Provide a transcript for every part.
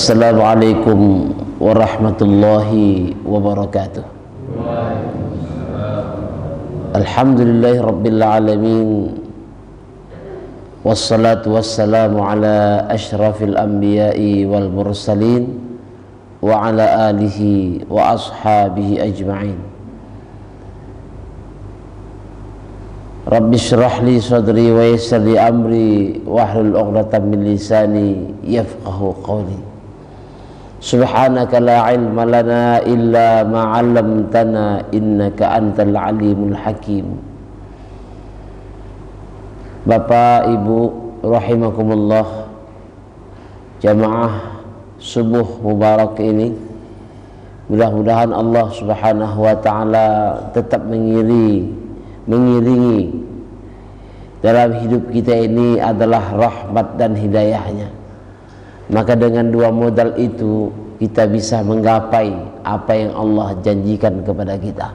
Assalamualaikum warahmatullahi wabarakatuh. Alhamdulillahi rabbil alamin. Wassalatu wassalamu ala ashrafil anbiya'i wal mursalin wa ala alihi wa ashabihi ajma'in. Rabbi shrah li sadri wa yassir li amri wahlul 'uqdatam min lisani yafqahu qawli. Subhanaka la ilma lana illa ma 'allamtana innaka antal alimul hakim. Bapak Ibu rahimakumullah, jamaah subuh mubarak ini, mudah-mudahan Allah Subhanahu wa taala tetap mengiringi dalam hidup kita ini adalah rahmat dan hidayahnya. Maka dengan dua modal itu kita bisa menggapai apa yang Allah janjikan kepada kita.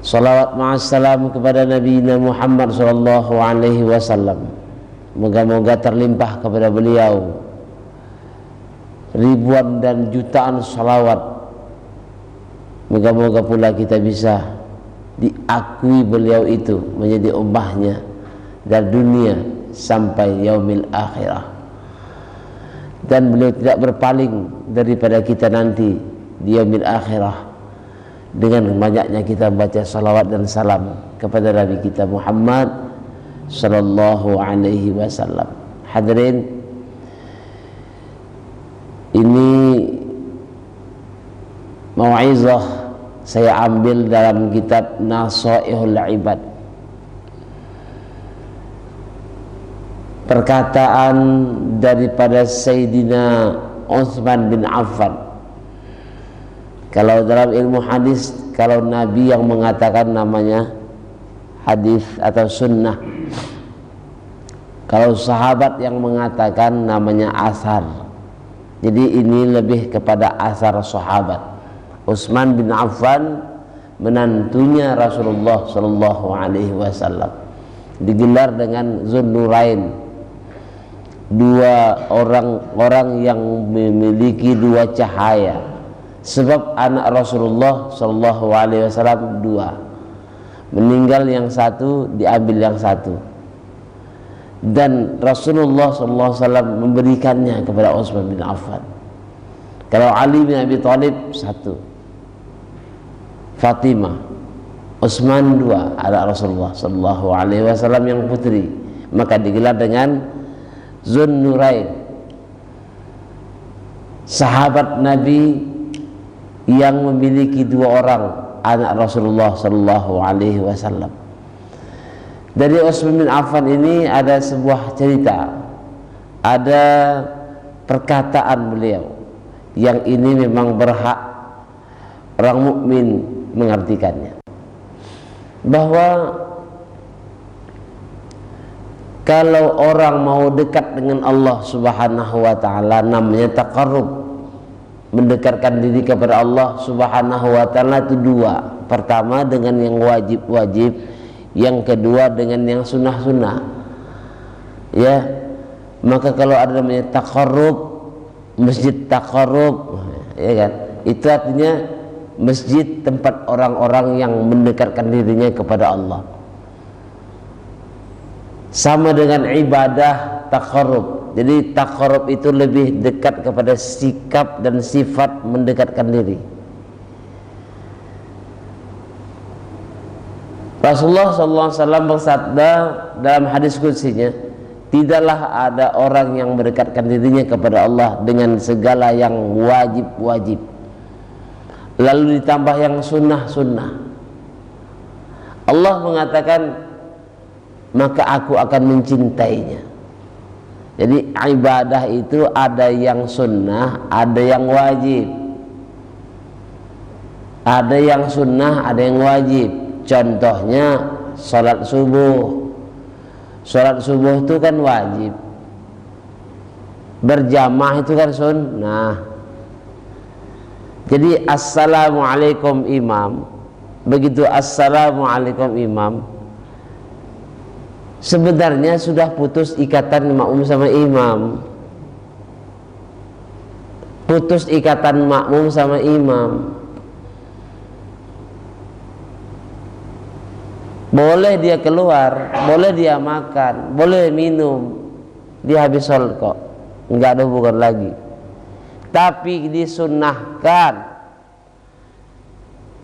Salawat ma'assalam kepada Nabi Muhammad sallallahu alaihi wasallam. Moga-moga terlimpah kepada beliau ribuan dan jutaan salawat. Moga-moga pula kita bisa diakui beliau itu menjadi ummahnya dari dunia sampai yaumil akhirah. Dan beliau tidak berpaling daripada kita nanti di yaumil akhirah dengan banyaknya kita baca salawat dan salam kepada Nabi kita Muhammad sallallahu alaihi wasallam. Hadirin, ini mau'izah saya ambil dalam kitab Nasaihul Ibad, perkataan daripada Sayyidina Utsman bin Affan. Kalau dalam ilmu hadis, kalau Nabi yang mengatakan namanya hadis atau sunnah. Kalau sahabat yang mengatakan namanya asar. Jadi ini lebih kepada asar sahabat. Utsman bin Affan menantunya Rasulullah sallallahu alaihi wasallam, digelar dengan Zunnurain, dua orang yang memiliki dua cahaya. Sebab anak Rasulullah sallallahu alaihi wasallam dua, meninggal yang satu, diambil yang satu, dan Rasulullah sallallahu alaihi wasallam memberikannya kepada Utsman bin Affan. Kalau Ali bin Abi Thalib satu, Fatimah, Utsman dua, anak Rasulullah sallallahu alaihi wasallam yang putri, maka digelar dengan Zunnurain, sahabat Nabi yang memiliki dua orang anak Rasulullah sallallahu alaihi wasallam. Dari Utsman bin Affan ini ada sebuah cerita, ada perkataan beliau yang ini memang berhak orang mukmin mengartikannya, bahwa kalau orang mau dekat dengan Allah Subhanahu wa taala namanya taqarrub, mendekatkan diri kepada Allah Subhanahu wa taala itu dua. Pertama dengan yang wajib-wajib, yang kedua dengan yang sunnah-sunnah. Ya. Maka kalau ada namanya taqarrub, masjid taqarrub, ya kan? Itu artinya masjid tempat orang-orang yang mendekatkan dirinya kepada Allah. Sama dengan ibadah taqarrub. Jadi taqarrub itu lebih dekat kepada sikap dan sifat mendekatkan diri. Rasulullah SAW bersabda dalam hadis qudsinya, tidaklah ada orang yang mendekatkan dirinya kepada Allah dengan segala yang wajib-wajib, lalu ditambah yang sunnah-sunnah. Allah mengatakan, maka aku akan mencintainya. Jadi ibadah itu ada yang sunnah, ada yang wajib. Ada yang sunnah, ada yang wajib. Contohnya sholat subuh. Sholat subuh itu kan wajib. Berjamaah itu kan sunnah. Jadi assalamualaikum imam, begitu assalamualaikum imam, sebenarnya sudah putus ikatan makmum sama imam. putus ikatan makmum sama imam. Boleh dia keluar, boleh dia makan, boleh minum, dia habis sholat kok, nggak ada hubungan lagi. Tapi disunnahkan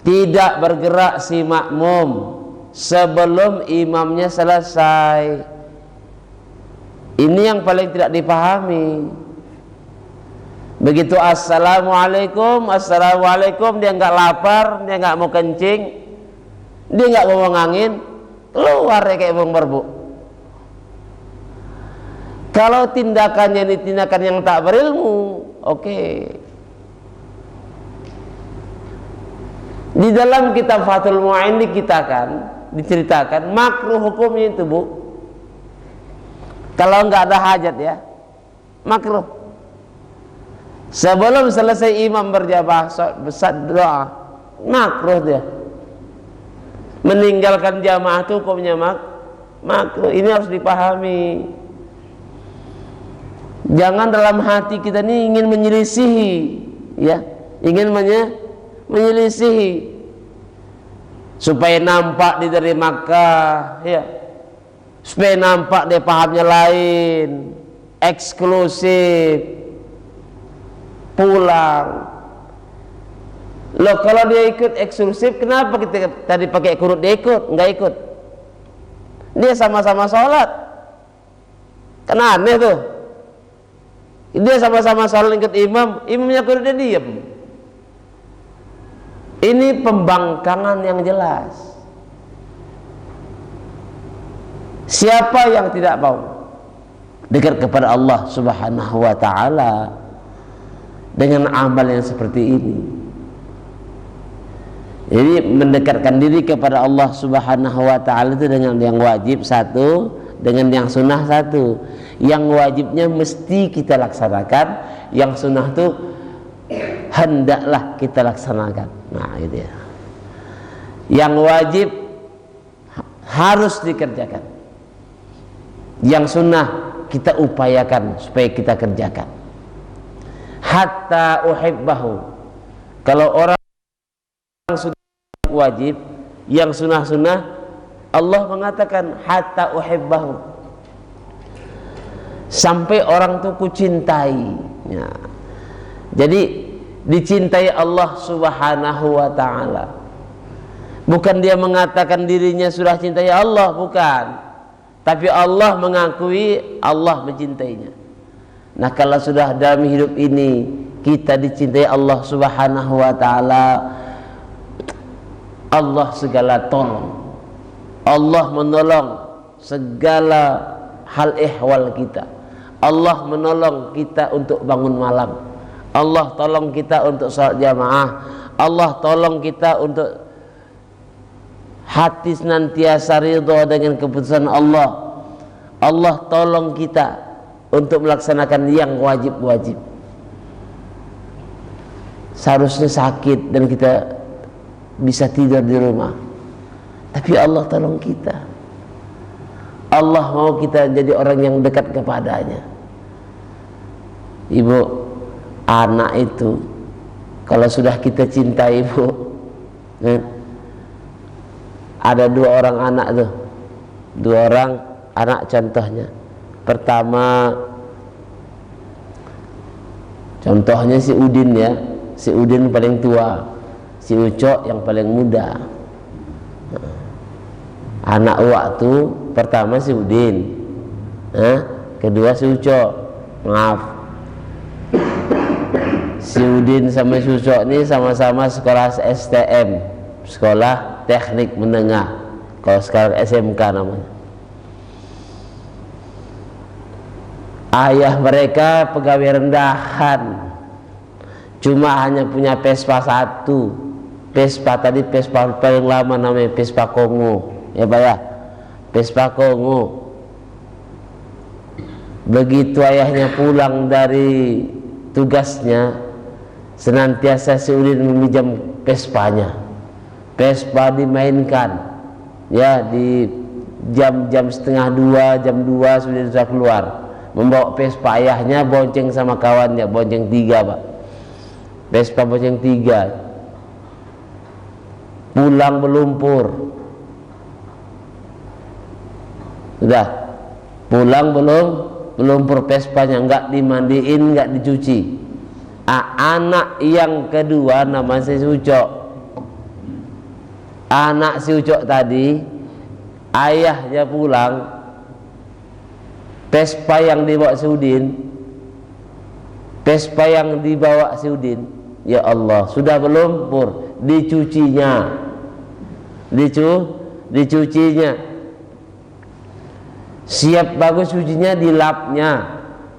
tidak bergerak si makmum sebelum imamnya selesai. Ini yang paling tidak dipahami. Begitu assalamualaikum, assalamualaikum, dia nggak lapar, dia nggak mau kencing, dia nggak mau angin, keluar ya kayak bong berbuk. Kalau tindakannya ini tindakan yang tak berilmu, oke. Di dalam kitab Fathul Mu'in diceritakan makruh hukumnya itu, Bu. Kalau nggak ada hajat ya, makruh. Sebelum selesai imam berjamaah besar doa, makruh dia. Meninggalkan jamaah itu hukumnya makruh. Ini harus dipahami. Jangan dalam hati kita ini ingin menyelisihi, ya, ingin menyelisihi supaya nampak dia dari Makkah, ya, supaya nampak dia pahamnya lain, eksklusif, pulang. Loh, kalau dia ikut eksklusif, kenapa kita tadi pakai kunut dia ikut? Enggak ikut. Dia sama-sama sholat, kan aneh tuh. Dia sama-sama sholat ikut imam, imamnya kunut dia diam. Ini pembangkangan yang jelas. Siapa yang tidak mau dekat kepada Allah Subhanahu wa ta'ala dengan amal yang seperti ini? Jadi mendekatkan diri kepada Allah Subhanahu wa ta'ala itu dengan yang wajib satu, dengan yang sunnah satu. Yang wajibnya mesti kita laksanakan, yang sunnah itu hendaklah kita laksanakan. Nah, gitu ya. Yang wajib harus dikerjakan, yang sunnah kita upayakan supaya kita kerjakan. Hatta uhibbahu. Kalau orang sudah wajib, yang sunnah-sunnah, Allah mengatakan hatta uhibbahu, sampai orang tuh kucintai, ya. Jadi dicintai Allah Subhanahu wa ta'ala. Bukan dia mengatakan dirinya sudah cintai Allah, bukan. Tapi Allah mengakui Allah mencintainya. Nah, kalau sudah dalam hidup ini kita dicintai Allah Subhanahu wa ta'ala, Allah segala tolong, Allah menolong segala hal ihwal kita. Allah menolong kita untuk bangun malam, Allah tolong kita untuk sholat jamaah, Allah tolong kita untuk hati senantiasa ridha dengan keputusan Allah. Allah tolong kita untuk melaksanakan yang wajib-wajib. Seharusnya sakit dan kita bisa tidur di rumah, tapi Allah tolong kita. Allah mau kita jadi orang yang dekat kepadanya. Ibu, anak itu kalau sudah kita cintai, Ibu, ada dua orang anak tuh, dua orang anak contohnya. Pertama, contohnya si Udin, ya, si Udin paling tua, si Ucok yang paling muda. Anak waktu pertama si Udin, kedua si Ucok. Maaf, si Udin sama si Ucok ini sama-sama sekolah STM, sekolah teknik menengah, kalau sekarang SMK namanya. Ayah mereka pegawai rendahan, cuma hanya punya Vespa satu. Vespa tadi Vespa paling lama namanya Vespa Kongo, ya Pak ya, Vespa Kongo. Begitu ayahnya pulang dari tugasnya, senantiasa si Udin meminjam Vespanya. Vespa dimainkan, ya, di jam-jam setengah dua, jam 2 sudah keluar, membawa Vespa ayahnya, bonceng sama kawannya, bonceng 3 Pak. Vespa bonceng 3, pulang berlumpur. Sudah pulang berlumpur Vespanya, nggak dimandiin, nggak dicuci. Anak yang kedua namanya si Ucok. Anak si Ucok tadi, ayahnya pulang, Vespa yang dibawa si Udin, Vespa yang dibawa si Udin, ya Allah, sudah berlumpur, dicucinya, dicucinya, siap bagus cucinya, dilapnya,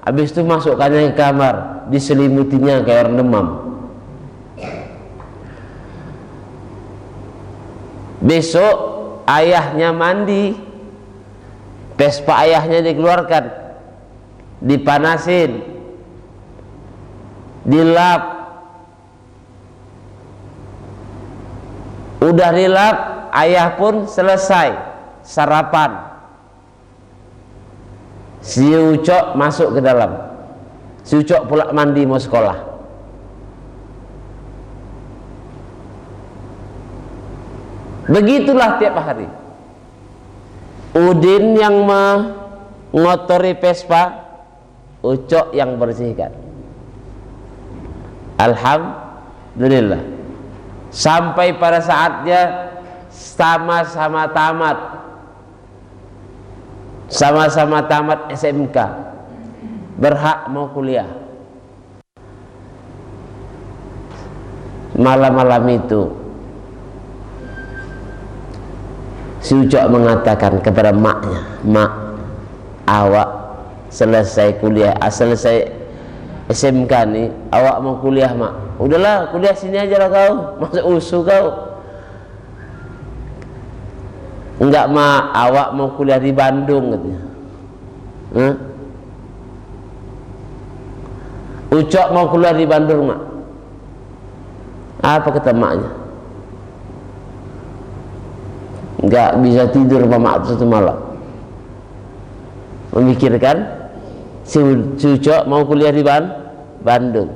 habis itu masukkannya ke kamar, diselimutinya kayak orang demam. Besok ayahnya mandi, Vespa ayahnya dikeluarkan, dipanasin, dilap. Udah dilap, ayah pun selesai sarapan. Si Ucok masuk ke dalam. Si Ucok pula mandi mau sekolah. Begitulah tiap hari. Udin yang mengotori Vespa, Ucok yang bersihkan. Alhamdulillah. Sampai pada saatnya sama-sama tamat SMK, berhak mau kuliah. Malam-malam itu si Ucok mengatakan kepada maknya, "Mak, awak selesai kuliah, selesai SMK nih, awak mau kuliah, Mak. Udahlah, kuliah sini aja lah kau, masuk USU kau." "Enggak, Mak, awak mau kuliah di Bandung," katanya. Ucok mau kuliah di Bandung, Mak. Apa kata maknya? Enggak bisa tidur Mak satu malam, memikirkan si Ucok mau kuliah di Bandung.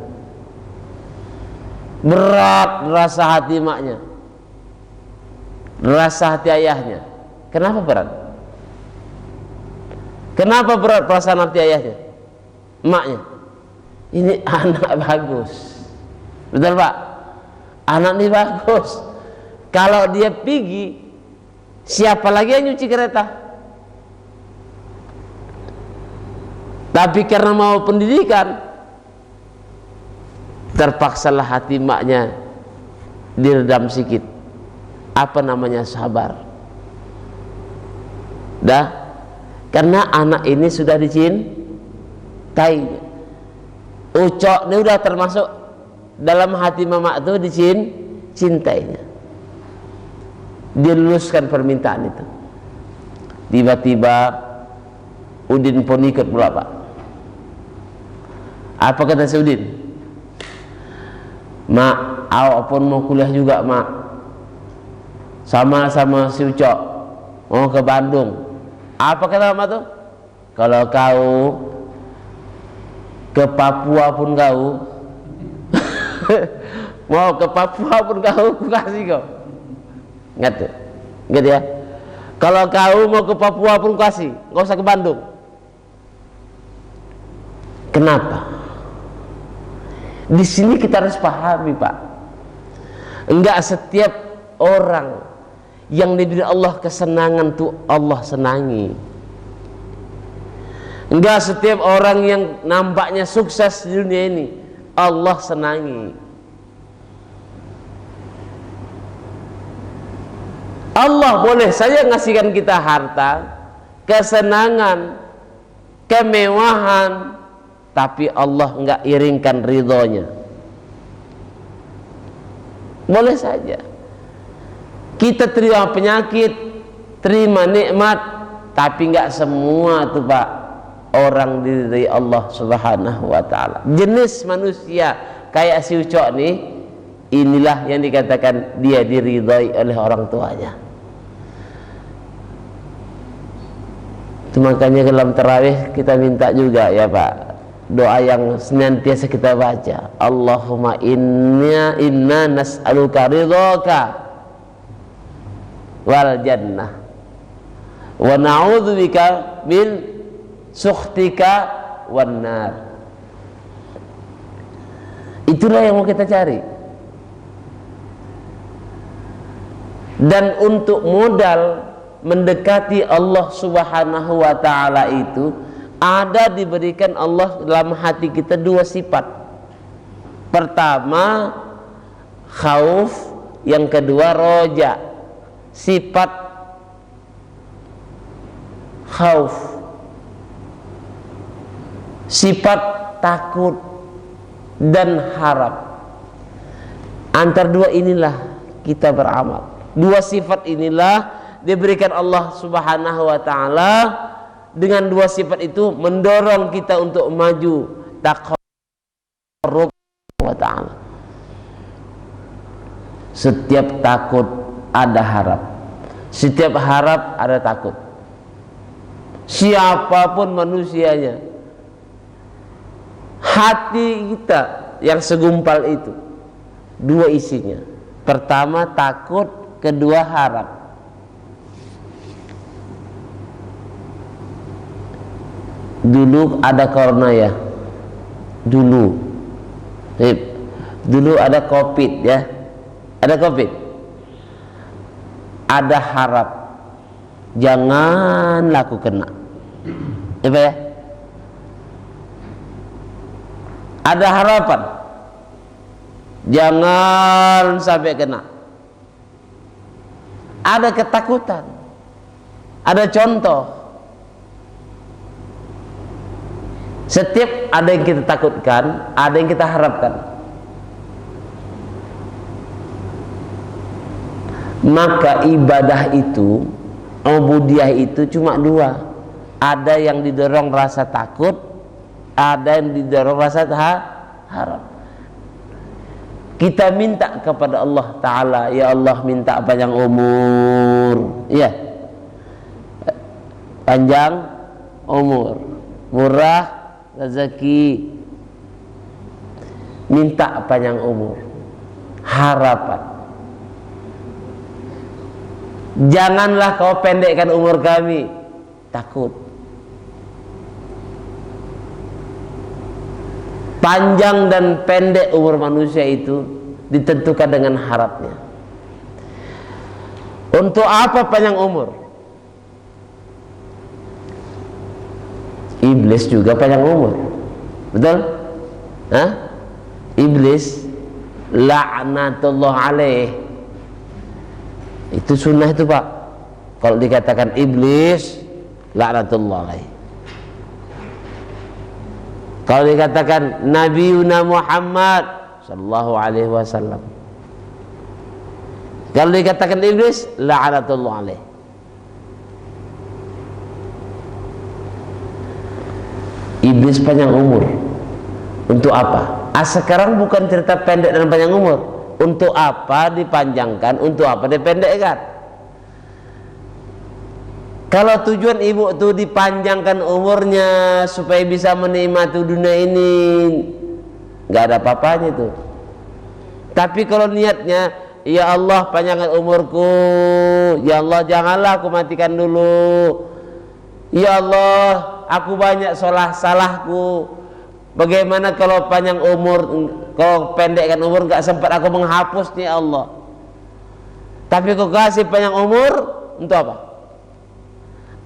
Berat rasa hati maknya, rasa hati ayahnya. Kenapa berat? Kenapa berat perasaan hati ayahnya, maknya? Ini anak bagus, betul Pak? Anak ini bagus. Kalau dia pergi, siapa lagi yang nyuci kereta? Tapi karena mau pendidikan, terpaksalah hati maknya diredam sedikit. Apa namanya? Sabar. Dah, karena anak ini sudah dicintai. Ucok ini udah termasuk dalam hati mama itu dicintainya. Diluluskan permintaan itu. Tiba-tiba Udin pun ikut pula, Pak. Apa kata si Udin? "Mak, awak pun mau kuliah juga, Mak. Sama-sama si Ucok mau ke Bandung." Apa kata Mak tuh? "Kalau kau ke Papua pun kau mau ke Papua pun kau kasih kau." Ingat tuh, ingat ya. Kalau kau mau ke Papua pun kasih, nggak usah ke Bandung. Kenapa? Di sini kita harus pahami, Pak. Enggak setiap orang yang diberi Allah kesenangan tuh Allah senangi. Enggak setiap orang yang nampaknya sukses di dunia ini Allah senangi. Allah boleh saja ngasihkan kita harta, kesenangan, kemewahan, tapi Allah enggak iringkan ridhonya. Boleh saja kita terima penyakit, terima nikmat, tapi enggak semua tuh Pak orang diridhai Allah Subhanahu wa taala. Jenis manusia kayak si Ucok nih, inilah yang dikatakan dia diridhai oleh orang tuanya. Itu makanya dalam tarawih kita minta juga ya Pak, doa yang senantiasa kita baca, Allahumma inna nas'aluka ridhaka wal jannah wa na'udzubika min sukhtika wan nar. Itulah yang mau kita cari. Dan untuk modal mendekati Allah Subhanahu wa ta'ala itu ada diberikan Allah dalam hati kita dua sifat. Pertama khauf, yang kedua roja. Sifat khauf, sifat takut dan harap. Antara dua inilah kita beramal. Dua sifat inilah diberikan Allah Subhanahu wa ta'ala. Dengan dua sifat itu mendorong kita untuk maju taqarrub wa ta'ala. Setiap takut ada harap, setiap harap ada takut. Siapapun manusianya, hati kita yang segumpal itu dua isinya. Pertama takut, kedua harap. Dulu ada corona ya, dulu ada COVID ya, ada COVID, ada harap, jangan laku kena, apa ya? Ada harapan, jangan sampai kena. Ada ketakutan, ada contoh. Setiap ada yang kita takutkan, ada yang kita harapkan. Maka ibadah itu, ubudiyah itu cuma dua. Ada yang didorong rasa takut, ada yang didorong rasa harap. Kita minta kepada Allah Ta'ala, ya Allah minta panjang umur, ya, panjang umur, murah rezeki, minta panjang umur, harapan. Janganlah kau pendekkan umur kami, takut. Panjang dan pendek umur manusia itu ditentukan dengan harapnya. Untuk apa panjang umur? Iblis juga panjang umur, betul? Hah? Iblis laknatullah alaih. Itu sunnah itu Pak. Kalau dikatakan iblis laknatullah alaih. Kalau dikatakan Nabiuna Muhammad sallallahu alaihi wasallam, kalau dikatakan iblis laknatullah alaih. Iblis panjang umur untuk apa? Sekarang bukan cerita pendek dan panjang umur. Untuk apa dipanjangkan, untuk apa dipendekkan? Kalau tujuan ibu itu dipanjangkan umurnya supaya bisa menikmati dunia ini, nggak ada apa-apanya itu. Tapi kalau niatnya, ya Allah panjangkan umurku, ya Allah janganlah aku matikan dulu, ya Allah aku banyak salahku. Bagaimana kalau panjang umur, kalau pendekkan umur nggak sempat aku menghapusnya Allah. Tapi kau kasih panjang umur untuk apa?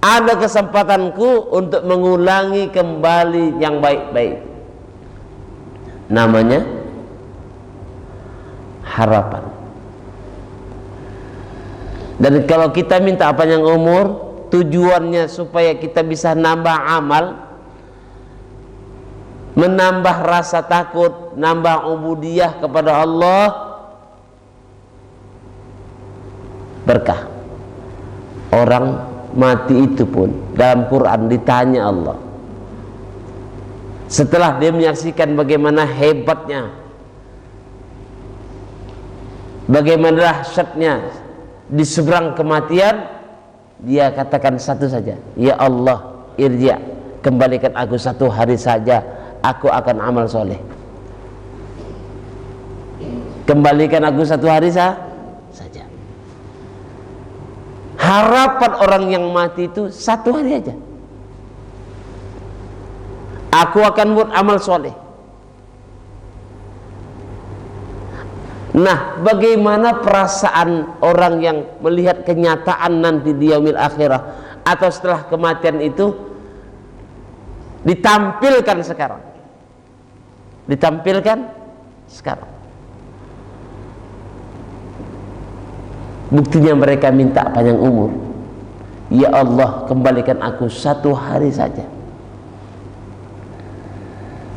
Ada kesempatanku untuk mengulangi kembali yang baik-baik. Namanya harapan. Dan kalau kita minta panjang umur, tujuannya supaya kita bisa nambah amal, menambah rasa takut, nambah ubudiyah kepada Allah, berkah. Orang mati itu pun dalam Quran ditanya Allah, setelah dia menyaksikan bagaimana hebatnya, bagaimana dahsyatnya di seberang kematian, dia katakan satu saja, ya Allah irja, kembalikan aku satu hari saja aku akan amal soleh. Kembalikan aku 1 hari saja. Harapan orang yang mati itu 1 hari aja. Aku akan buat amal soleh. Nah, bagaimana perasaan orang yang melihat kenyataan nanti di yaumil akhirah atau setelah kematian itu ditampilkan sekarang? Ditampilkan sekarang. Buktinya mereka minta panjang umur. Ya Allah, kembalikan aku 1 hari saja.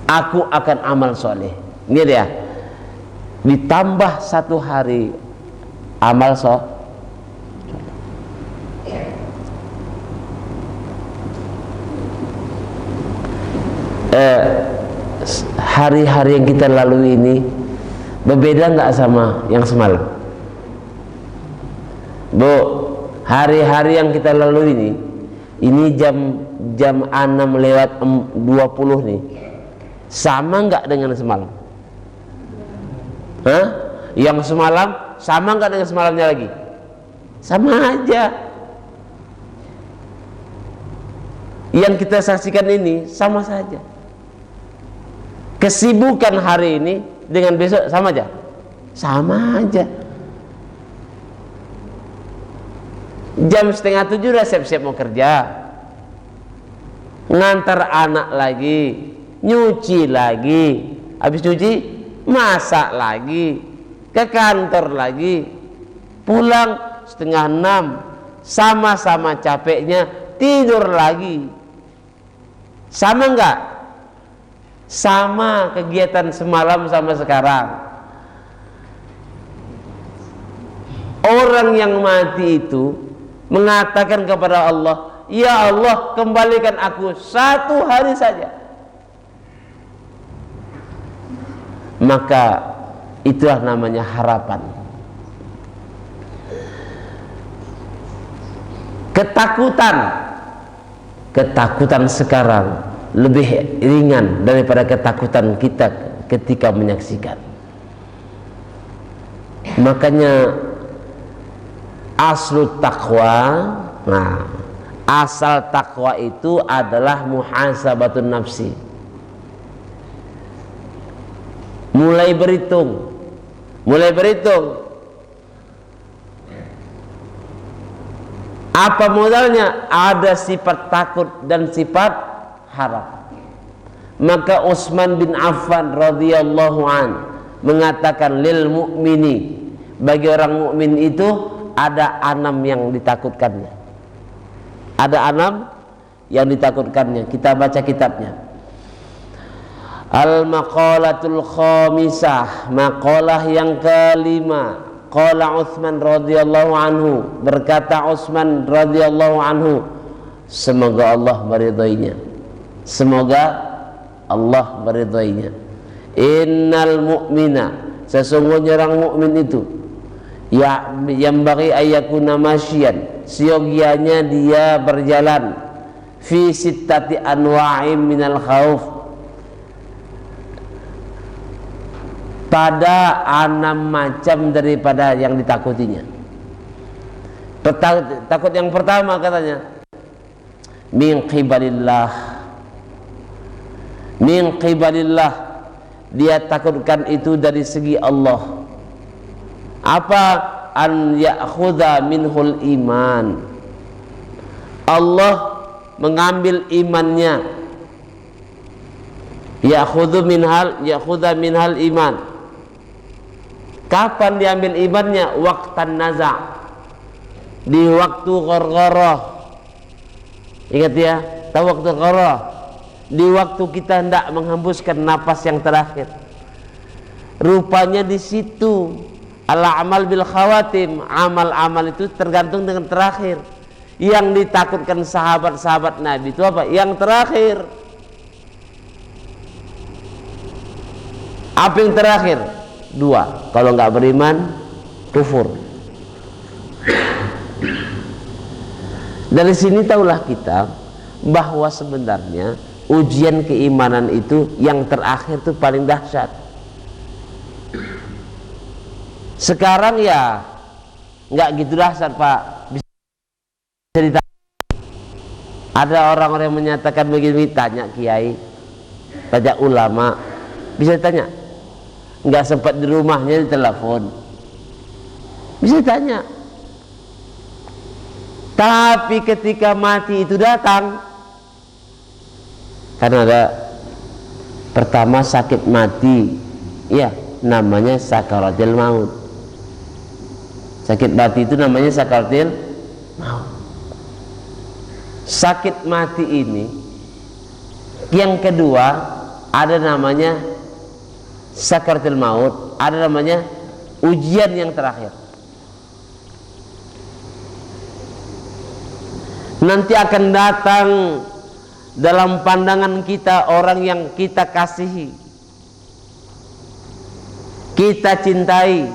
Aku akan amal soleh. Ini dia. Ditambah 1 hari amal soleh. Hari-hari yang kita lalui ini berbeda nggak sama yang semalam? Bu, hari-hari yang kita lalui ini jam 6:20 nih, sama nggak dengan semalam? Hah? Yang semalam sama nggak dengan semalamnya lagi? Sama aja. Yang kita saksikan ini sama saja. Kesibukan hari ini dengan besok sama aja? Sama aja. Jam 6:30 udah siap-siap mau kerja, ngantar anak lagi, nyuci lagi, habis nyuci masak lagi, ke kantor lagi, pulang 5:30, sama-sama capeknya, tidur lagi. Sama enggak? Sama kegiatan semalam sama sekarang. Orang yang mati itu mengatakan kepada Allah, ya Allah, kembalikan aku 1 hari saja. Maka itulah namanya harapan. Ketakutan sekarang lebih ringan daripada ketakutan kita ketika menyaksikan. Makanya aslu taqwa, nah, asal takwa itu adalah muhasabatun nafsi. Mulai berhitung. Apa modalnya? Ada sifat takut dan sifat harap. Maka Utsman bin Affan radhiyallahu an mengatakan lil mu'mini, bagi orang mukmin itu ada 6 yang ditakutkannya. Ada 6 yang ditakutkannya. Kita baca kitabnya. Al-maqalatul khamisah, maqalah yang kelima. Qala Utsman radhiyallahu anhu, berkata Utsman radhiyallahu anhu, semoga Allah meridainya. Semoga Allah meridainya. Innal mu'mina, sesungguhnya orang mukmin itu ya yang bagi ayakuna masyian, siogianya dia berjalan fi sittati anwa'im minal khauf, pada 6 macam daripada yang ditakutinya. Takut yang pertama katanya min qibalillah, dia takutkan itu dari segi Allah. Apa? An ya'khudha minhul iman, Allah mengambil imannya. Ya'khudha minhal iman. Kapan diambil imannya? Waqtan naza', di waktu ghargharah. Ingat ya, tahu waktu ghargharah? Di waktu kita hendak menghembuskan napas yang terakhir. Rupanya di situ al-amal bil khawatim, amal-amal itu tergantung dengan terakhir. Yang ditakutkan sahabat-sahabat Nabi itu apa? Yang terakhir. Apa yang terakhir? 2. Kalau nggak beriman, kufur. Dari sini tahulah kita bahwa sebenarnya ujian keimanan itu yang terakhir itu paling dahsyat. Sekarang ya nggak gitu dahsyat Pak. Bisa ditanya. Ada orang-orang yang menyatakan begini, tanya kiai, tanya ulama, bisa ditanya. Nggak sempat di rumahnya, di telepon, bisa ditanya. Tapi ketika mati itu datang, karena ada pertama sakit mati, ya namanya sakaratul maut. Sakit mati itu namanya sakaratul maut. Sakit mati ini yang kedua ada namanya sakaratul maut, ada namanya ujian yang terakhir. Nanti akan datang dalam pandangan kita orang yang kita kasihi, kita cintai,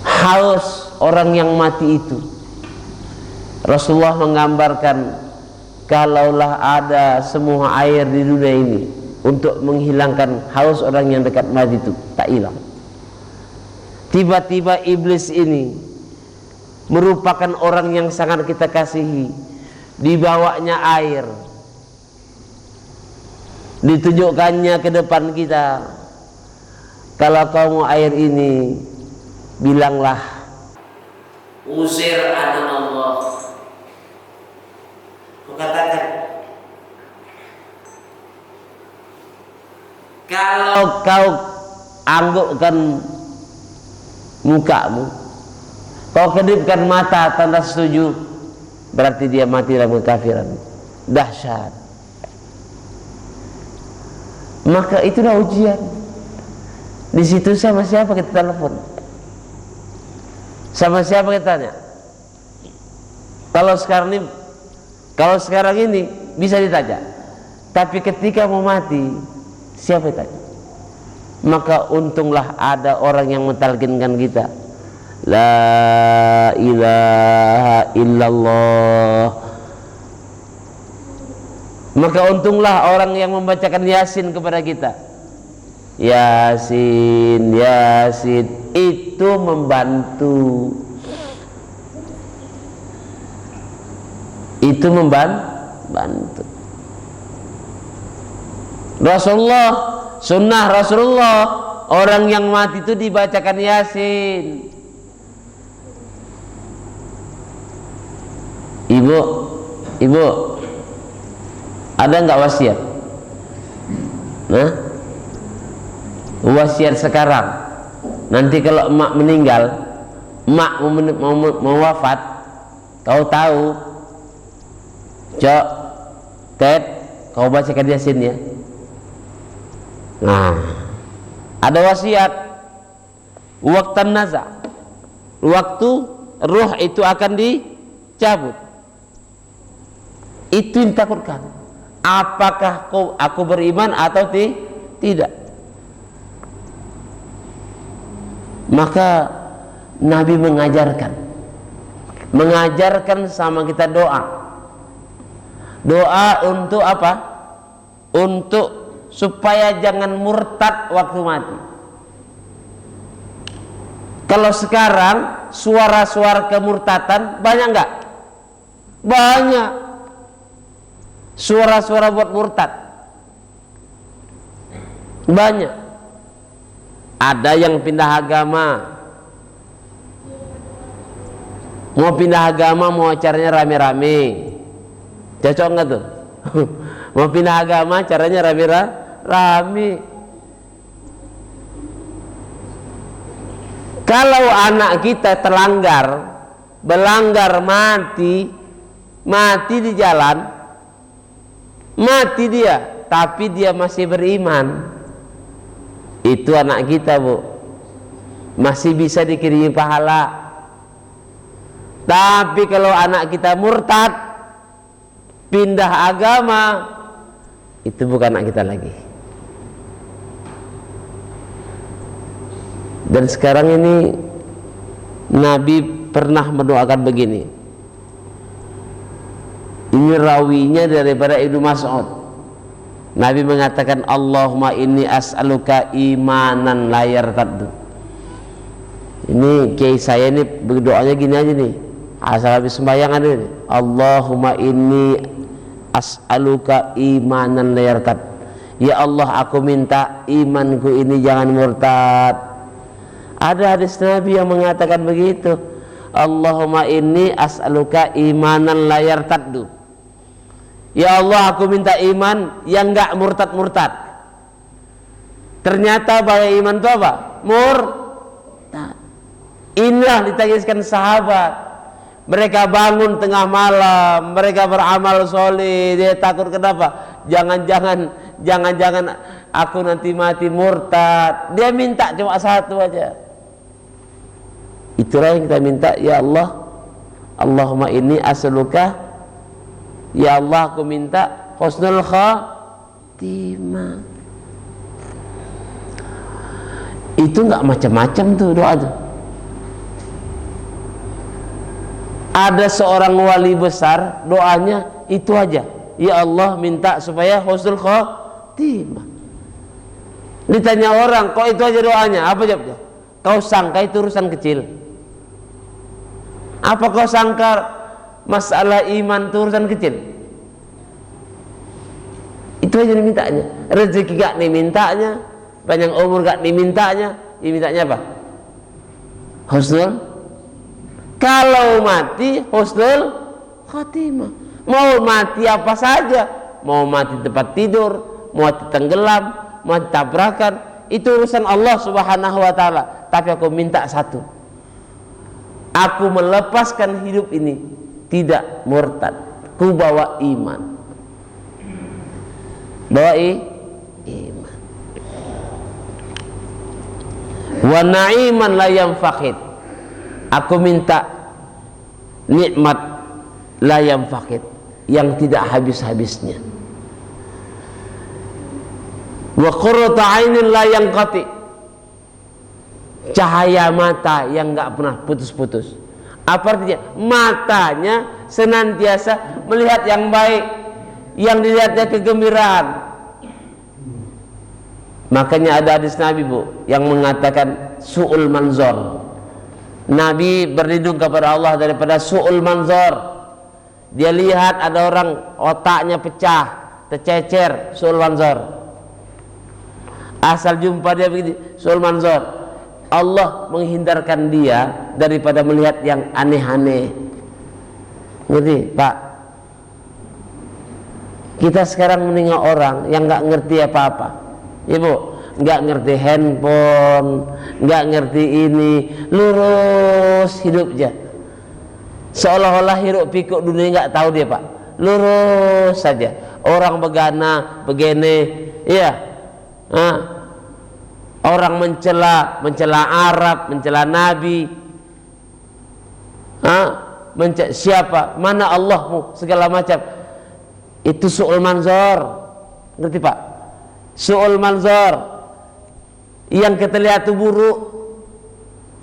haus orang yang mati itu. Rasulullah menggambarkan, kalaulah ada semua air di dunia ini untuk menghilangkan haus orang yang dekat mati itu, tak hilang. Tiba-tiba iblis ini merupakan orang yang sangat kita kasihi, dibawanya air, ditunjukkannya ke depan kita, kalau kau mau air ini, bilanglah Uzair anak Allah. Kau katakan, kalau kau anggukkan mukamu, kau kedipkan mata tanda setuju, berarti dia mati dalam kekafiran. Dahsyat. Maka itulah ujian. Di situ sama siapa kita telepon? Sama siapa kita tanya? Kalau sekarang ini bisa ditanya, tapi ketika mau mati siapa yang tanya? Maka untunglah ada orang yang mentalkinkan kita, la ilaha illallah. Maka untunglah orang yang membacakan Yasin kepada kita. Yasin, Yasin, itu membantu. Itu membantu. Rasulullah, sunnah Rasulullah, orang yang mati itu dibacakan Yasin. Ibu, ada nggak wasiat? Nah, wasiat sekarang. Nanti kalau emak meninggal, emak mau wafat, kau tahu, Cok, Ted, kau bacakan Yasin ya. Nah, ada wasiat waktu nazar, waktu ruh itu akan dicabut. Itu yang takutkan. Apakah aku beriman atau tidak? Maka Nabi mengajarkan sama kita doa untuk apa? Untuk supaya jangan murtad waktu mati. Kalau sekarang suara-suara kemurtatan banyak nggak? Banyak. Suara-suara buat murtad banyak. Ada yang pindah agama, mau pindah agama, mau acaranya rame-rame, cocok nggak tuh? Mau pindah agama, caranya rame-rame. Kalau anak kita belanggar mati di jalan, mati dia, tapi dia masih beriman, itu anak kita, Bu, masih bisa dikirimi pahala. Tapi kalau anak kita murtad, pindah agama, itu bukan anak kita lagi. Dan sekarang ini Nabi pernah mendoakan begini, Ini rawinya daripada Ibnu Mas'ud. Nabi mengatakan, Allahumma inni as'aluka imanan la yartaddu. Ini kiai saya ini berdoanya gini aja nih, asal habis sembahyang ada nih, Allahumma inni as'aluka imanan la yartad. Ya Allah, aku minta imanku ini jangan murtad. Ada hadis Nabi yang mengatakan begitu, Allahumma inni as'aluka imanan la yartaddu. Ya Allah, aku minta iman yang enggak murtad-murtad. Ternyata bahwa iman itu apa? Murtad. Inilah ditangiskan sahabat. Mereka bangun tengah malam, mereka beramal soleh. Dia takut kenapa? Jangan-jangan aku nanti mati murtad. Dia minta cuma satu aja. Itulah yang kita minta, ya Allah, Allahumma inni as'aluka, ya Allah, aku minta husnul khatimah. Itu enggak macam-macam tuh doa tuh. Ada seorang wali besar, doanya itu aja, ya Allah, minta supaya husnul khatimah. Ditanya orang, kok itu aja doanya? Apa jawabnya? Kau sangka itu urusan kecil? Apa kau sangka masalah iman itu urusan kecil? Itu aja dimintanya. Rezeki gak dimintanya, panjang umur gak dimintanya, dimintanya apa? Husnul. Kalau mati husnul khatimah. Mau mati apa saja, mau mati tempat tidur, mau mati tenggelam, mau mati tabrakan, itu urusan Allah Subhanahu wa taala. Tapi aku minta satu, aku melepaskan hidup ini tidak murtad, ku bawa iman. Bawa iman. Wa na'iman la yanfaqid. Aku minta nikmat la yanfaqid, yang tidak habis-habisnya. Wa qurratu 'ainin la yanqati. Cahaya mata yang enggak pernah putus-putus. Apa artinya? Matanya senantiasa melihat yang baik, yang dilihatnya kegembiraan. Makanya ada hadis Nabi, Bu, yang mengatakan su'ul manzor. Nabi berlindung kepada Allah daripada su'ul manzor. Dia lihat ada orang otaknya pecah, tercecer, su'ul manzor. Asal jumpa dia begini, su'ul manzor. Allah menghindarkan dia daripada melihat yang aneh-aneh. Ngerti, Pak? Kita sekarang menengok orang yang nggak ngerti apa-apa, Ibu, nggak ngerti handphone, nggak ngerti ini, lurus hidupnya, seolah-olah hirup pikuk dunia nggak tahu dia, Pak. Lurus saja. Orang begana, begini, iya. Orang mencela Arab, mencela Nabi, siapa, mana Allahmu, segala macam. Itu su'ul manzor. Ngerti, Pak? Su'ul manzor. Yang kita lihat itu buruk,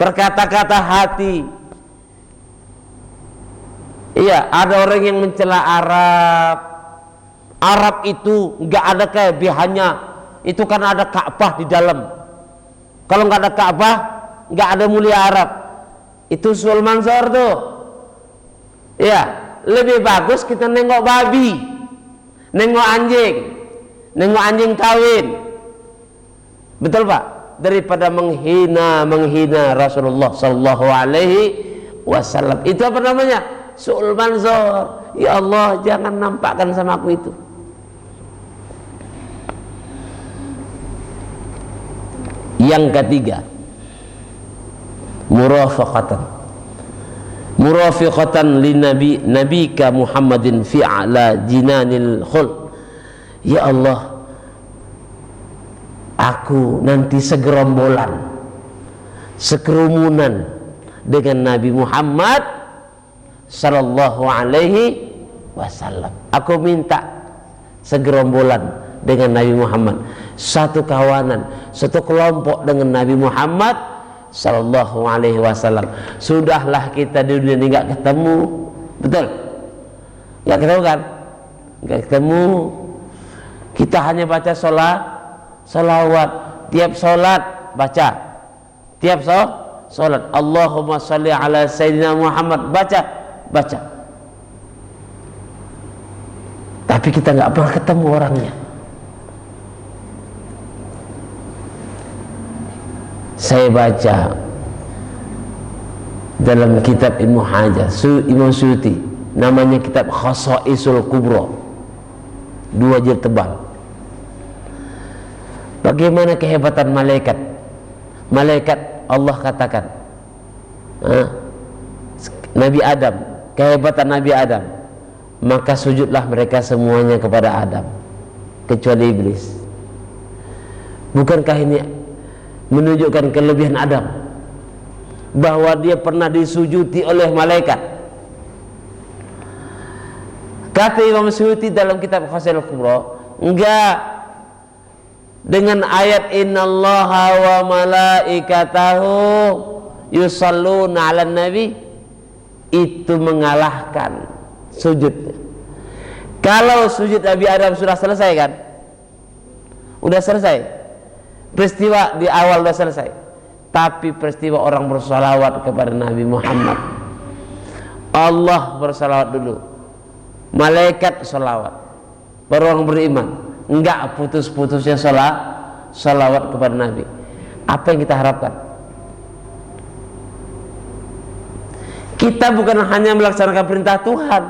berkata-kata hati. Iya, ada orang yang mencela Arab. Arab itu nggak ada kelebihannya. Itu karena ada Ka'bah di dalam. Kalau nggak ada Ka'bah, nggak ada mulia Arab. Itu su'ul manzor tuh. Iya, lebih bagus kita nengok babi, nengok anjing kawin, betul, Pak, daripada menghina Rasulullah Sallallahu Alaihi Wasallam. Itu apa namanya? Su'ul manzor. Ya Allah, jangan nampakkan sama aku itu. Yang ketiga, murafiqatan li nabika Muhammadin fi a'la jinanil khuld. Ya Allah, aku nanti segerombolan, sekerumunan dengan Nabi Muhammad sallallahu alaihi wasallam. Aku minta segerombolan dengan Nabi Muhammad, satu kawanan, satu kelompok dengan Nabi Muhammad sallallahu alaihi wasallam. Sudahlah kita di dunia ini enggak ketemu, betul? Nggak ketemu kan? Nggak ketemu. Kita hanya baca salawat. Tiap sholat baca. Tiap sholat Allahumma sholli ala Sayyidina Muhammad, baca. Tapi kita nggak pernah ketemu orangnya. Saya baca dalam kitab Ibnu Hajar, Imam Suyuti, namanya kitab Khasaisul Kubra, 2 jilid tebal. Bagaimana kehebatan malaikat? Malaikat Allah katakan, Nabi Adam, kehebatan Nabi Adam, maka sujudlah mereka semuanya kepada Adam kecuali iblis. Bukankah ini menunjukkan kelebihan Adam, bahwa dia pernah disujudi oleh malaikat? Kata Imam Suyuti dalam kitab Khasaisul Kubra, enggak, dengan ayat innallaha wa malaikatahu yusalluna 'alan nabi, itu mengalahkan sujudnya. Kalau sujud Nabi Adam sudah selesai kan? Udah selesai. Peristiwa di awal sudah selesai. Tapi peristiwa orang bersalawat kepada Nabi Muhammad, Allah bersalawat dulu, malaikat salawat, baru orang beriman. Enggak putus-putusnya salawat kepada Nabi. Apa yang kita harapkan? Kita bukan hanya melaksanakan perintah Tuhan,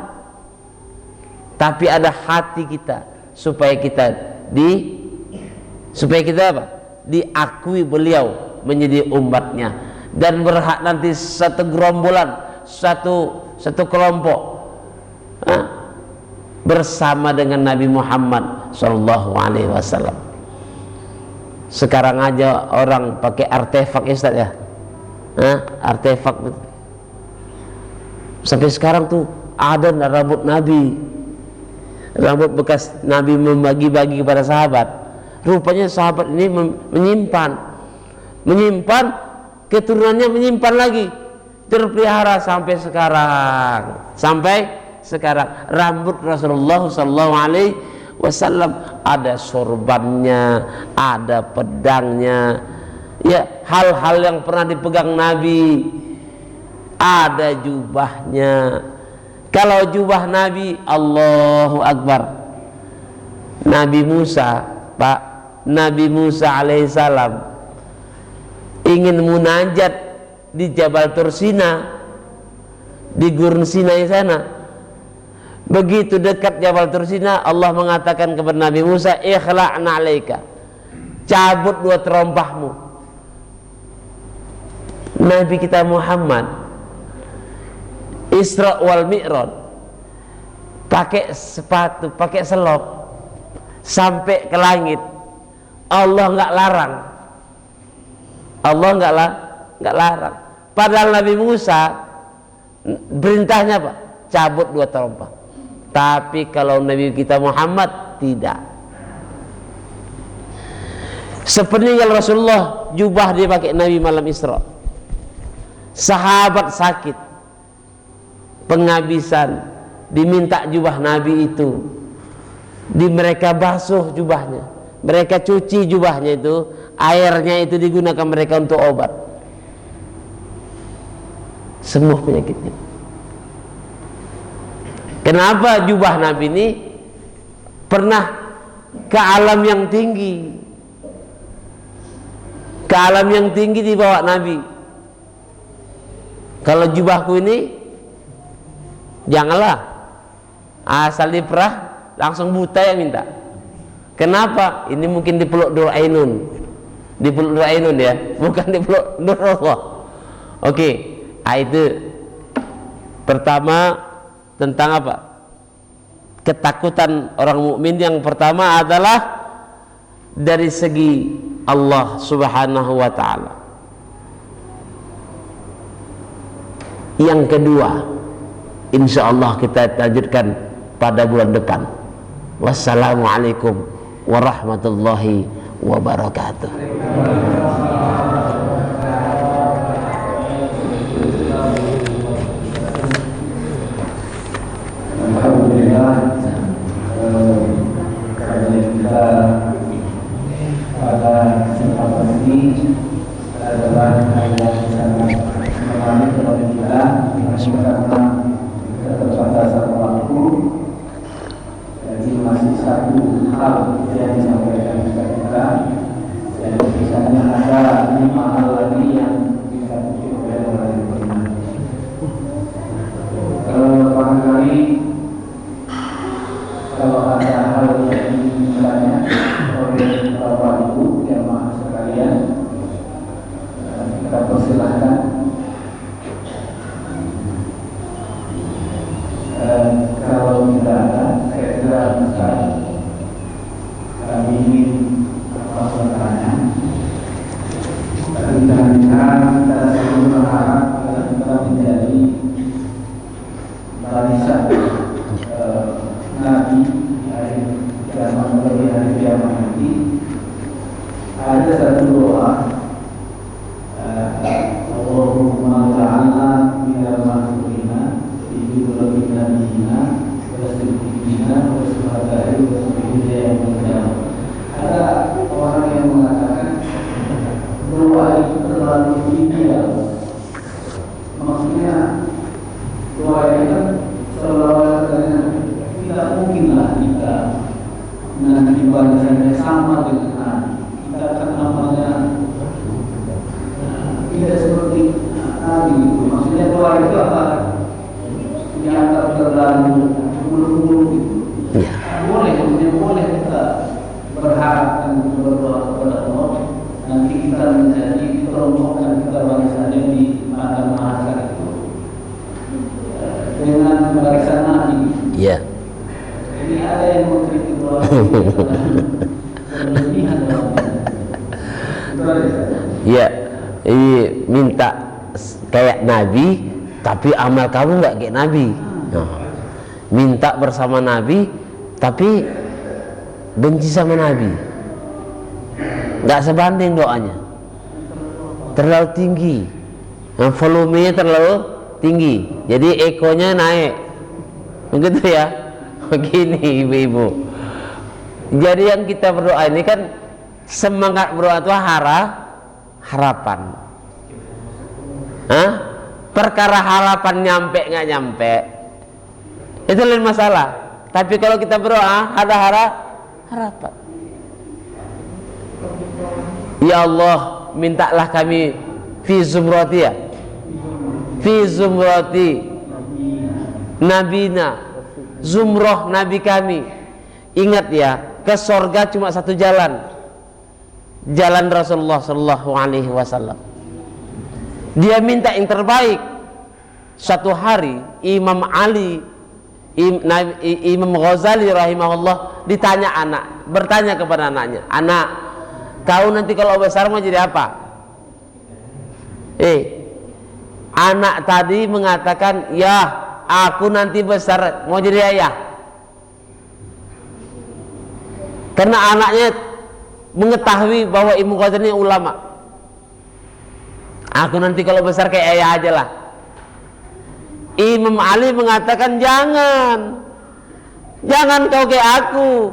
tapi ada hati kita supaya kita apa? Diakui beliau menjadi umatnya, dan berhak nanti satu gerombolan, satu kelompok bersama dengan Nabi Muhammad SAW. Sekarang aja orang pakai artefak ya Ustaz ya, artefak. Sampai sekarang tuh ada rambut Nabi, rambut bekas Nabi membagi-bagi kepada sahabat. Rupanya sahabat ini menyimpan keturunannya, menyimpan lagi, terpelihara sampai sekarang. Rambut Rasulullah SAW ada sorbannya, ada pedangnya, ya, hal-hal yang pernah dipegang Nabi, ada jubahnya. Kalau jubah Nabi, Allahu Akbar, Nabi Musa alaihissalam ingin munajat di Jabal Tursina, di Gurun Sinai sana. Begitu dekat Jabal Tursina, Allah mengatakan kepada Nabi Musa, ikhla'na alaika, cabut 2 terompahmu. Nabi kita Muhammad Isra wal Mi'raj pakai sepatu, pakai selop sampai ke langit. Allah nggak larang. Allah nggak larang. Padahal Nabi Musa perintahnya apa? Cabut 2 terompah. Tapi kalau Nabi kita Muhammad tidak. Sepeninggal Rasulullah, jubah dia pakai Nabi malam Isra. Sahabat sakit, penghabisan, diminta jubah Nabi itu, mereka basuh jubahnya, mereka cuci jubahnya itu, airnya itu digunakan mereka untuk obat semua penyakitnya. Kenapa jubah Nabi ini pernah ke alam yang tinggi? Ke alam yang tinggi dibawa Nabi. Kalau jubahku ini janganlah asal diperah langsung buta yang minta. Kenapa? Ini mungkin di peluk Nur Ainun, di peluk Nur Ainun ya, bukan di peluk Nur Allah. Oke, itu pertama. Tentang apa? Ketakutan orang mukmin yang pertama adalah dari segi Allah Subhanahu wa taala. Yang kedua, insyaallah kita lanjutkan pada bulan depan. Wassalamualaikum warahmatullahi wabarakatuh. Alhamdulillah. kesempatan ini adalah ayat yang sangat menarik kepada kita karena keterbatasan waktu. Jadi masih satu hal yang disampaikan kepada kita, dan misalnya ada 5 hal lagi yang bisa disampaikan oleh Bapak. Barangkali kalau ada hal yang ingin ditanya oleh Bapak Ibu jamaah sekalian, kita persilahkan. Kalau tidak ada, saya kira kami ingin bertanya. Kita selalu berharap kita menjadi barisan Nabi hari kiamat, dari hari kiamat nanti. Ada satu doa, Allahumma ja'alna minal mahfurina fi dzurriyyatin nabiyina wa siddiqina wa syuhada'i wa shahidina yaumil qiyamah. Ada orang yang mengatakan doa itu terlalu ideal. Maksudnya doa itu kan seolah-olah tidak mungkinlah kita nanti barisannya sama dengan Nabi. Kita akan namanya tidak seperti Nabi itu. Maksudnya doa itu apa? Dianggap terlalu muluk-muluk gitu. Boleh, maksudnya boleh kita berharap dan berdoa kepada Allah. Nanti kita menjadi kelompokkan kita barisannya di padang mahsyar itu dengan barisan Nabi. Iya. Jadi ada yang mengkritik doa berlebihan Iya, ini minta kayak Nabi, tapi amal kamu nggak kayak Nabi. Minta bersama Nabi, tapi benci sama Nabi. Nggak sebanding doanya, terlalu tinggi, volumenya terlalu tinggi, jadi ekonya naik, begitu ya. Begini ibu-ibu, jadi yang kita berdoa ini kan semangat berdoa itu harapan. Perkara harapan nyampe nggak nyampe itu lain masalah, tapi kalau kita berdoa ada harapan. Ya Allah, mintalah kami fi zumrati, ya, fi zumrati nabina, zumroh nabi kami. Ingat ya, ke sorga cuma satu jalan, jalan Rasulullah Sallallahu Alaihi Wasallam. Dia minta yang terbaik. Suatu hari Imam Ali, Imam Ghazali rahimahullah bertanya kepada anaknya, anak, kau nanti kalau besar mau jadi apa? Anak tadi mengatakan, ya, aku nanti besar mau jadi ayah. Karena anaknya mengetahui bahwa Imam Ghazali ini ulama. Aku nanti kalau besar kayak ayah aja lah. Imam Ali mengatakan, jangan kau kayak aku.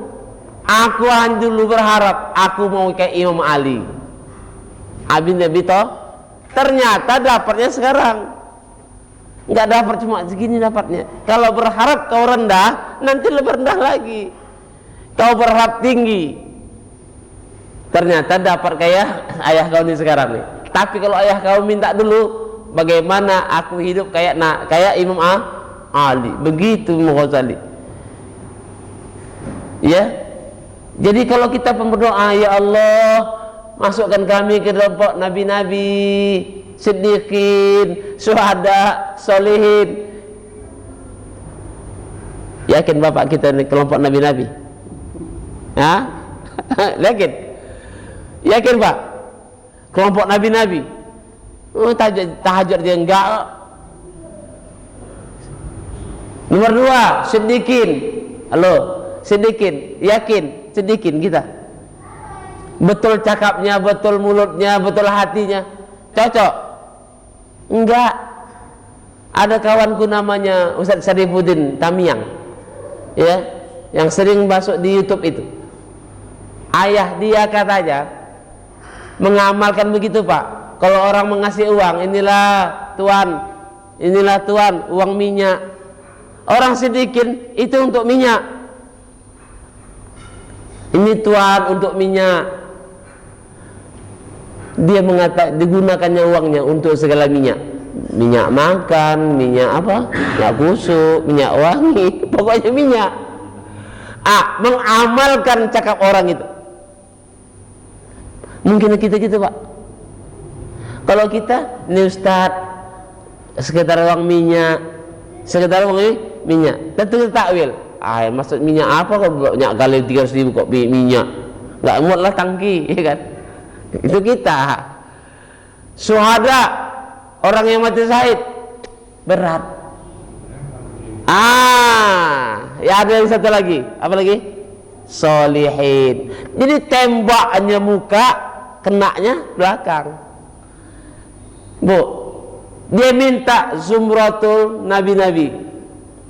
Aku dulu berharap aku mau kayak Imam Ali. Abin Nabi toh, ternyata dapatnya sekarang. Nggak dapat cuma segini dapatnya. Kalau berharap kau rendah, nanti lebih rendah lagi. Kau berharap tinggi, ternyata dapat kayak ayah kau ini sekarang nih. Tapi kalau ayah kau minta dulu, bagaimana aku hidup kayak Imam Ali, begitu Imam Ghazali. Ya. Jadi kalau kita berdoa, ya Allah, masukkan kami ke kelompok nabi-nabi, siddiqin, syuhada, solihin. Yakin bapak kita ini kelompok nabi-nabi? Yakin? Yakin pak? Kelompok nabi-nabi? Tahajud dia enggak. Nomor 2, siddiqin. Halo, siddiqin, yakin? Sedikit kita betul cakapnya, betul mulutnya, betul hatinya, cocok? Enggak. Ada kawanku namanya Ustaz Sarifuddin Tamiang, ya, yang sering masuk di YouTube itu. Ayah dia katanya mengamalkan begitu Pak. Kalau orang mengasih uang, inilah Tuan uang minyak. Orang sedikit itu untuk minyak. Ini Tuan untuk minyak. Dia mengatakan digunakannya uangnya untuk segala minyak. Minyak makan, minyak apa? Minyak busuk, minyak wangi, pokoknya minyak. Mengamalkan cakap orang itu. Mungkin kita gitu Pak. Kalau kita, ini Ustaz, sekitar uang minyak, tentu kita takwil. Maksud minyak apa kok banyak kali 300.000 kok minyak? Nggak muat lah tangki, ya kan? Itu kita. Syuhada, orang yang mati syahid, berat. Ya ada yang satu lagi, apa lagi? Solihin. Jadi tembaknya muka, kenanya belakang. Bu, dia minta zumratul nabi-nabi.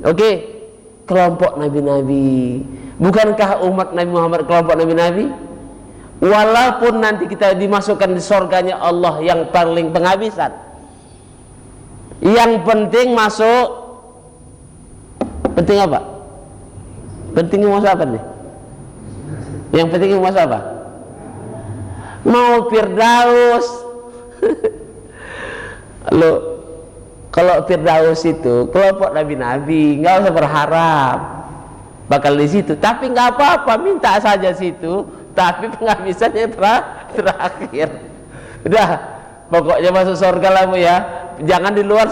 Oke, kelompok nabi-nabi. Bukankah umat Nabi Muhammad kelompok nabi-nabi? Walaupun nanti kita dimasukkan di surganya Allah yang paling penghabisan, yang penting masuk. Penting apa? Pentingnya masuk apa nih? Yang pentingnya masuk apa? Mau Firdaus. Loh, kalau Firdaus itu kelompok nabi-nabi, nggak usah berharap bakal di situ. Tapi nggak apa-apa, minta saja situ. Tapi penghabisannya terakhir. Udah, pokoknya masuk surga lah Bu ya. Jangan di luar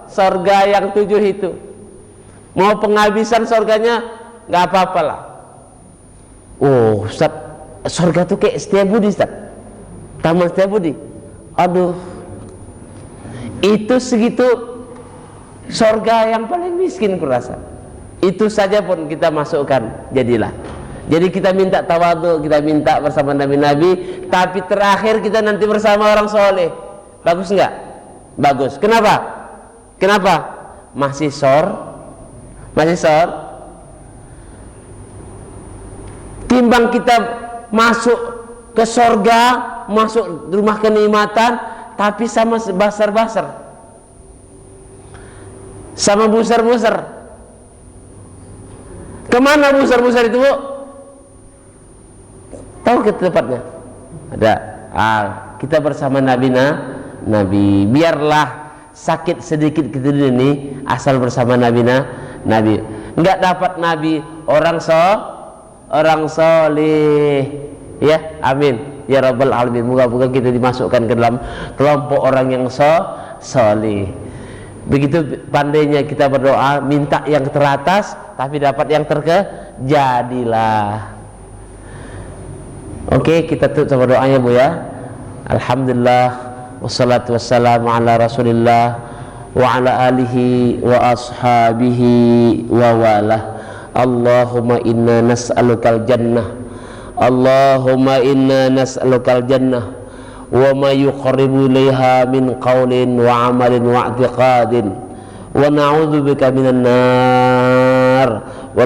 surga yang 7 itu. Mau penghabisan surganya nggak apa-apa lah. Oh Ustaz, surga tuh kayak Setiabudi Ustaz, Taman Setiabudi. Aduh, itu segitu surga yang paling miskin kurasa. Itu saja pun kita masukkan, jadilah. Jadi kita minta tawadhu, kita minta bersama nabi-nabi, tapi terakhir kita nanti bersama orang soleh. Bagus nggak? Bagus. Kenapa? Masih sor. Timbang kita masuk ke surga, masuk rumah kenikmatan, tapi sama basar-basar, sama busar-busar. Kemana busar-busar itu Bu? Tahu ke tempatnya? Ada. Kita bersama nabi. Biarlah sakit sedikit kita ini, asal bersama nabi. Enggak dapat nabi, orang soleh. Ya, amin. Ya Rabbal Alamin. Moga-moga kita dimasukkan ke dalam kelompok orang yang soleh. Begitu pandainya kita berdoa, minta yang teratas, tapi dapat yang jadilah. Oke, kita tutup sama doanya Bu ya. Alhamdulillah, wassalatu wassalamu ala Rasulillah wa ala alihi wa ashabihi wa walah. Allahumma inna nas'alukal jannah. Allahumma inna nas'alukal jannah wa ma yuqarribu ilaiha min qawlin wa amalin wa i'tiqadin, wa na'udzubika minan nar, wa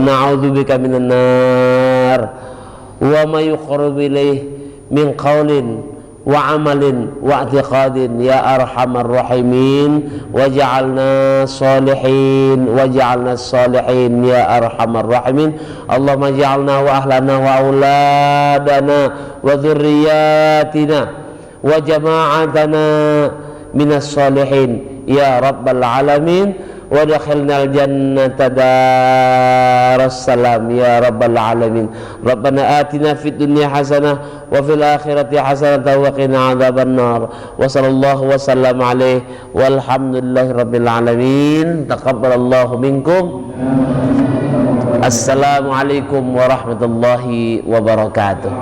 ma yuqarribu ilaihi min qawlin wa amalin wa i'tiqadin ya arhamar rahimin, waj'alna salihin ya arhamar rahimin. Allahumma ja'alna wa ahlana wa auladana wa dzurriyyatina wa jama'atana minas salihin ya rabbal alamin, wa dakhilnal jannata daras salam ya rabbal alamin. Rabbana atina fid dunya hasanah wa fil akhirati hasanah wa qina adzaban nar. Wa sallallahu wa sallam alaihi walhamdulillahi rabbil alamin. Taqabbalallahu minkum. Assalamualaikum warahmatullahi wabarakatuh.